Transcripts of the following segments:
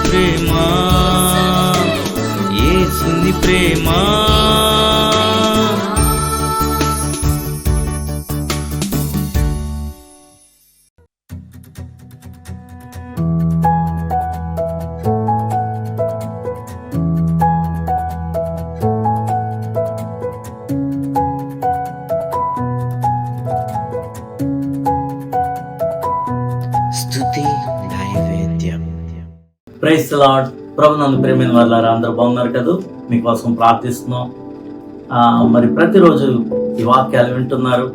ప్రేమ, యేసుని ప్రేమ. స్తుతి నైవేద్యం. Praise the Lord. ప్రభునందు ప్రేమైన వాళ్ళారా, అందరూ బాగున్నారు కదా? మీకోసం ప్రార్థిస్తున్నాం. మరి ప్రతిరోజు ఈ వాక్యాలు వింటున్నారు,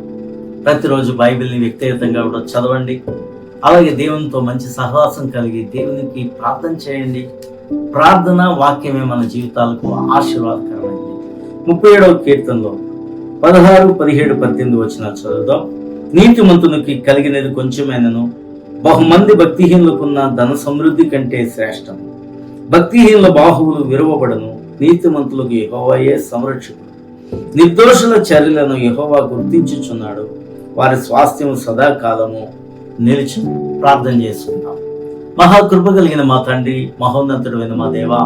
ప్రతిరోజు బైబిల్ని వ్యక్తిగతంగా కూడా చదవండి. అలాగే దేవునితో మంచి సహవాసం కలిగి దేవునికి ప్రార్థన చేయండి. ప్రార్థన వాక్యమే మన జీవితాలకు ఆశీర్వాదకరమైంది. 37వ కీర్తనలో 16, 17, 18 వచనాలు చదువుదాం. నీతిమంతునికి కలిగినది కొంచెమైనను బహుమంది భక్తిహీనులకున్న ధన సమృద్ధి కంటే శ్రేష్టం. భక్తిహీనుల బాహువులు విరవబడను, నీతిమంతులకు యెహోవాయే సంరక్షకుడు. నిర్దోషుల చర్యలను యెహోవా గుర్తించుచున్నాడు, వారి స్వాస్థ్యము సదాకాలము నిలిచి. ప్రార్థన చేసుకుందాం. మహాకృప కలిగిన మా తండ్రి, మహోన్నతుడైన మా దేవా,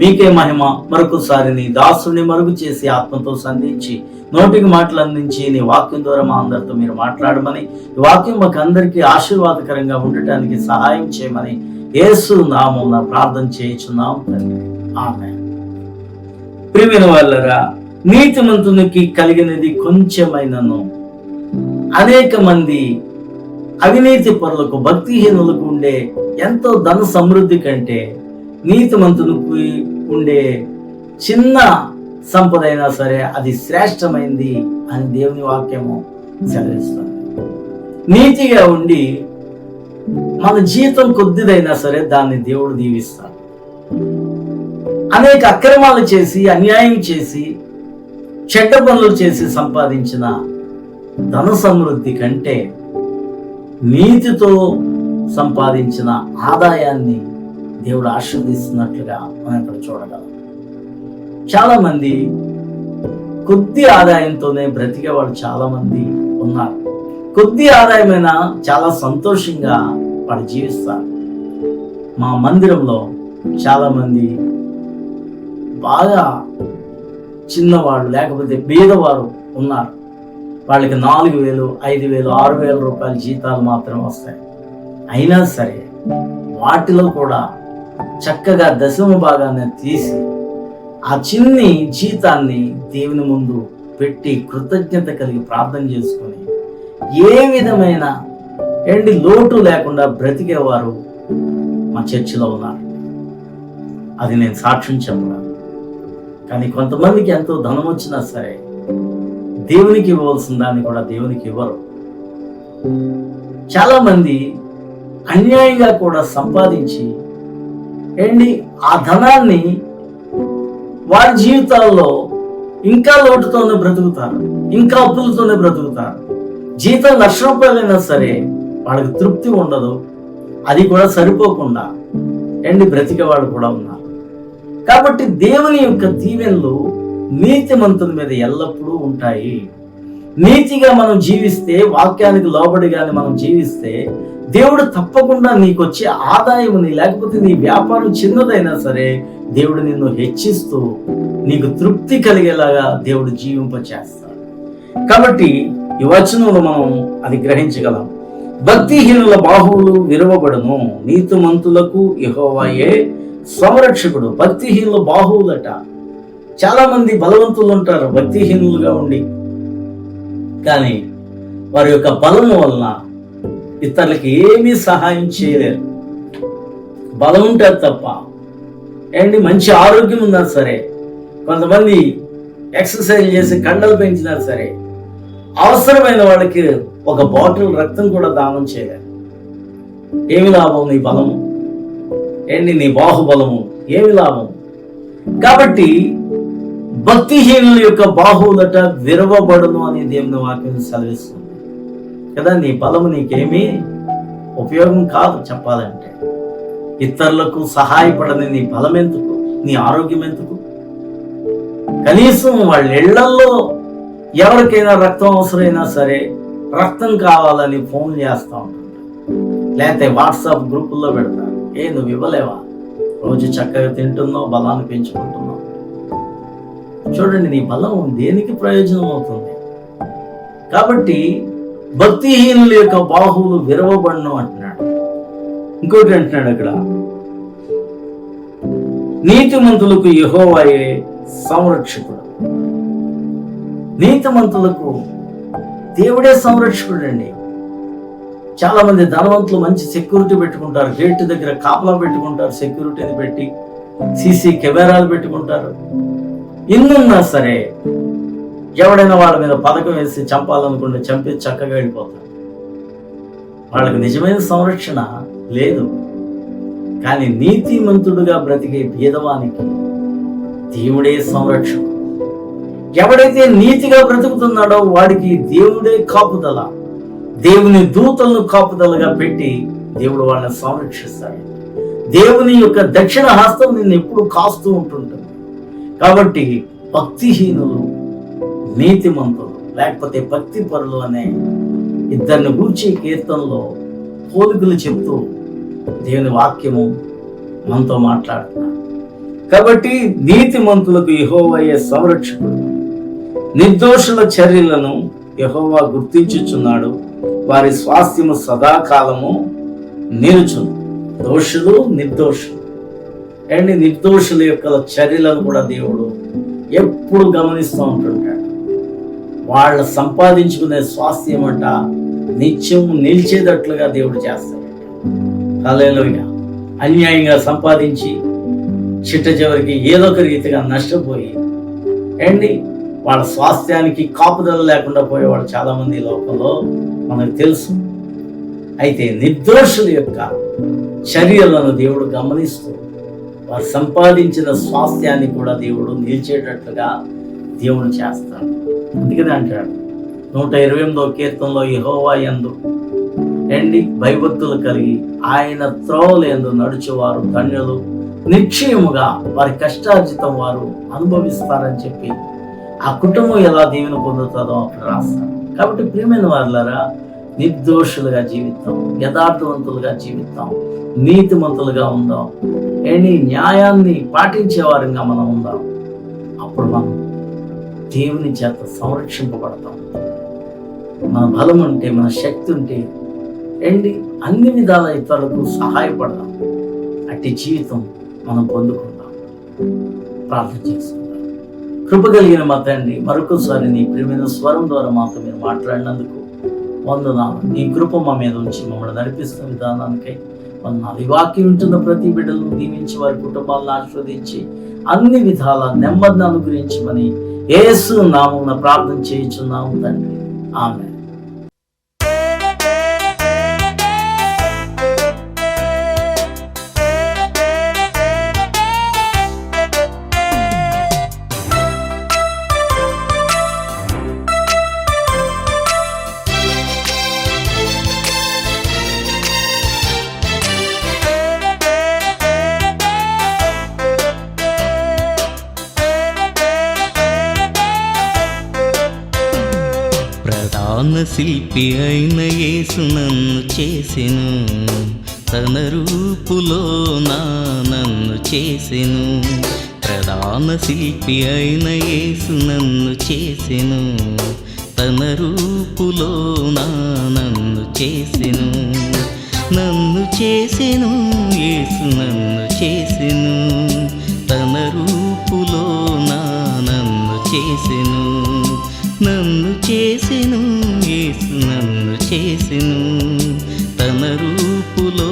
మీకే మహిమ. మరొకసారి నీ దాసుని మరుగు చేసి ఆత్మతో సంధించి నోటికి మాటలు అందించి నీ వాక్యం ద్వారా మా అందరితో మీరు మాట్లాడమని, ఈ వాక్యం మాకు అందరికీ ఆశీర్వాదకరంగా ఉండటానికి సహాయం చేయమని యేసు నామమున ప్రార్థన చేయుచున్నాం తండ్రి. ఆమేన్. ప్రియమైన వాళ్ళరా, నీతిమంతునికి కలిగినది కొంచెమైనను అనేక మంది అవినీతి పరులకు, భక్తిహీనులకు ఉండే ఎంతో ధన సమృద్ధి కంటే నీతిమంతునికి ఉండే చిన్న సంపద అయినా సరే అది శ్రేష్టమైంది అని దేవుని వాక్యము సెలవిస్తుంది. నీతిగా ఉండి మన జీవితం కొద్దిదైనా సరే దాన్ని దేవుడు దీవిస్తాడు. అనేక అక్రమాలు చేసి, అన్యాయం చేసి, చెడ్డ పనులు చేసి సంపాదించిన ధన సమృద్ధి కంటే నీతితో సంపాదించిన ఆదాయాన్ని దేవుడు ఆశీర్వదిస్తున్నట్లుగా మనం ఇక్కడ చూడగలం. చాలా మంది కొద్ది ఆదాయంతోనే బ్రతికే వాళ్ళు చాలా మంది ఉన్నారు. కొద్ది ఆదాయమైనా చాలా సంతోషంగా వాడు జీవిస్తారు. మా మందిరంలో చాలా మంది బాగా చిన్నవాళ్ళు లేకపోతే బీదవారు ఉన్నారు. వాళ్ళకి 4,000, 5,000, 6,000 రూపాయల జీతాలు మాత్రం వస్తాయి. అయినా సరే వాటిలో కూడా చక్కగా దశమ భాగాన్ని తీసి ఆ చిన్ని జీతాన్ని దేవుని ముందు పెట్టి కృతజ్ఞత కలిగి ప్రార్థన చేసుకొని ఏ విధమైన లోటు లేకుండా బ్రతికేవారు మా చర్చిలో ఉన్నారు. అది నేను సాక్ష్యం చెప్పగలను. కానీ కొంతమందికి ఎంతో ధనం వచ్చినా సరే దేవునికి ఇవ్వవలసిన దాన్ని కూడా దేవునికి ఇవ్వరు. చాలా మంది అన్యాయంగా కూడా సంపాదించి ఆ ధనాన్ని వారి జీవితాల్లో ఇంకా లోటుతోనే బ్రతుకుతారు, ఇంకా అప్పులతోనే బ్రతుకుతారు. జీతం 1,00,000 రూపాయలైనా సరే వాళ్ళకి తృప్తి ఉండదు. అది కూడా సరిపోకుండా బ్రతికే వాళ్ళు కూడా ఉన్నారు. కాబట్టి దేవుని యొక్క దీవెనలు నీతిమంతుని మీద ఎల్లప్పుడూ ఉంటాయి. నీతిగా మనం జీవిస్తే, వాక్యానికి లోబడిగానే మనం జీవిస్తే దేవుడు తప్పకుండా నీకు వచ్చే ఆదాయముని, లేకపోతే నీ వ్యాపారం చిన్నదైనా సరే దేవుడు నిన్ను హెచ్చిస్తూ నీకు తృప్తి కలిగేలాగా దేవుడు జీవింపచేస్తాడు. కాబట్టి ఈ వచనంలో మనం అది గ్రహించగలం. భక్తిహీనుల బాహువులు విరవబడును, నీతిమంతులకు యెహోవాయే సంరక్షకుడు. భక్తిహీనుల బాహువులట. చాలా మంది బలవంతులు ఉంటారు భక్తిహీనులుగా ఉండి, కానీ వారి యొక్క బలము వలన ఇతరులకి ఏమీ సహాయం చేయలేరు. బలం ఉంటుంది తప్ప. మంచి ఆరోగ్యం ఉన్నా సరే, కొంతమంది ఎక్సర్సైజ్ చేసి కండలు పెంచినా సరే అవసరమైన వాళ్ళకి ఒక బాటిల్ రక్తం కూడా దానం చేయలేరు. ఏమి లాభం నీ బలము? నీ బాహుబలము ఏమి లాభం? కాబట్టి భక్తిహీనుల యొక్క బాహువులట విరవబడును అని దేవుని వాక్యం సెలవిస్తుంది కదా. నీ బలము నీకేమీ ఉపయోగం కాదు. చెప్పాలంటే ఇతరులకు సహాయపడని నీ బలం ఎందుకు? నీ ఆరోగ్యం ఎందుకు? కనీసం వాళ్ళ ఇళ్లల్లో ఎవరికైనా రక్తం అవసరమైనా సరే రక్తం కావాలని ఫోన్ చేస్తూ ఉంటారు, లేకపోతే వాట్సాప్ గ్రూపుల్లో పెడతారు. నువ్వు ఇవ్వలేవా? రోజు చక్కగా తింటున్నావు, బలాన్ని పెంచుకుంటున్నావు. చూడండి, నీ బలం దేనికి ప్రయోజనం అవుతుంది? కాబట్టి భక్తిహీనుల యొక్క బాహువులు విరవబడను అంటున్నాడు. ఇంకోటి అంటున్నాడు అక్కడ, నీతిమంతులకు యెహోవాయే సంరక్షకుడు. నీతిమంతులకు దేవుడే సంరక్షకుడు అండి. చాలా మంది ధనవంతులు మంచి సెక్యూరిటీ పెట్టుకుంటారు, గేట్ దగ్గర కాపలా పెట్టుకుంటారు, సెక్యూరిటీని పెట్టి సీసీ కెమెరాలు పెట్టుకుంటారు. ఇన్నున్నా సరే ఎవడైనా వాళ్ళ మీద పథకం వేసి చంపాలనుకుంటే చంపి చక్కగా వెళ్ళిపోతారు. వాళ్ళకి నిజమైన సంరక్షణ లేదు. కానీ నీతిమంతుడుగా బ్రతికే భేదవానికి దేవుడే సంరక్షణ. ఎవడైతే నీతిగా బ్రతుకుతున్నాడో వాడికి దేవుడే కాపుదల. దేవుని దూతలను కాపుదలగా పెట్టి దేవుడు వాళ్ళని సంరక్షిస్తాడు. దేవుని యొక్క దక్షిణ హస్తం నిన్ను ఎప్పుడు కాస్తూ ఉంటుంటుంది. కాబట్టి భక్తిహీనులు, నీతిమంతులు లేకపోతే భక్తి పరులు అనే ఇద్దరిని గూర్చి కీర్తనలో పోలికలు చెప్తూ దేవుని వాక్యము మనతో మాట్లాడుతున్నాడు. కాబట్టి నీతిమంతులకు యెహోవాయే సంరక్షకుడు. నిర్దోషుల చర్యలను యెహోవా గుర్తించుచున్నాడు. వారి స్వాస్థ్యము సదాకాలము నిలుచును. దోషులు, నిర్దోషులు నిర్దోషుల యొక్క చర్యలను కూడా దేవుడు ఎప్పుడు గమనిస్తూ ఉంటుంటాడు. వాళ్ళ సంపాదించుకునే స్వాస్థ్యం అంట నిత్యం నిలిచేటట్లుగా దేవుడు చేస్తాడు. హల్లెలూయా. అన్యాయంగా సంపాదించి చిట్ట చివరికి ఏదో ఒక రీతిగా నష్టపోయి వాళ్ళ స్వాస్థ్యానికి కాపుదల లేకుండా పోయేవాడు చాలా మంది లోకంలో మనకు తెలుసు. అయితే నిర్దోషుల యొక్క చర్యలను దేవుడు గమనిస్తూ వారు సంపాదించిన స్వాస్థ్యాన్ని కూడా దేవుడు నిలిచేటట్లుగా దేవుడు చేస్తాడు. అందుకనే అంటాడు 128వ కీర్తనలో, యెహోవా యందు భయభక్తులు కలిగి ఆయన త్రోవల యందు నడుచువారు ధన్యులు, నిశ్చయముగా వారి కష్టార్జితం వారు అనుభవిస్తారని చెప్పి ఆ కుటుంబం ఎలా దీవెన పొందుతుందో అక్కడ రాస్తాడు. కాబట్టి ప్రియమైన వారులారా, నిర్దోషులుగా జీవితాం, యథార్థవంతులుగా జీవితాం, నీతిమంతులుగా ఉందాం, న్యాయాన్ని పాటించేవారంగా మనం ఉందాం. అప్పుడు మనం దేవుని చేత సంరక్షింపబడతాం. మన బలం ఉంటే, మన శక్తి ఉంటే అన్ని విధాల ఇతరులకు సహాయపడదాం. అట్టి జీవితం మనం పొందుకుందాం. ప్రార్థన చేసుకుందాం. కృప కలిగిన మా తండ్రి, మరొకసారి నీ ప్రియమైన స్వరం ద్వారా మాతో మీరు మాట్లాడినందుకు వందనాలు. నీ కృప మా మీద ఉంచి మమ్మల్ని నడిపిస్తున్న విధానానికై వందనాలు. ఈ వాక్యం ఉంటున్న ప్రతి బిడ్డలను దీవించి వారి కుటుంబాలను ఆశీర్వదించి అన్ని విధాల నెమ్మదిని అనుగ్రహించమని యేసు నామమున ప్రార్థన చేయుచున్నాము తండ్రి. ఆమేన్. ప్రధాన శిల్పి అయిన యేసు నన్ను చేసెను, తన రూపులో నన్ను చేసెను. ప్రధాన శిల్పి అయిన యేసు నన్ను చేసెను, తన రూపులో నన్ను చేసెను. నన్ను చేసెను యేసు నన్ను చేసెను, తన రూపులో నన్ను చేసెను. నన్ను చేసెను యేసు నన్ను చేసెను, తన రూపులో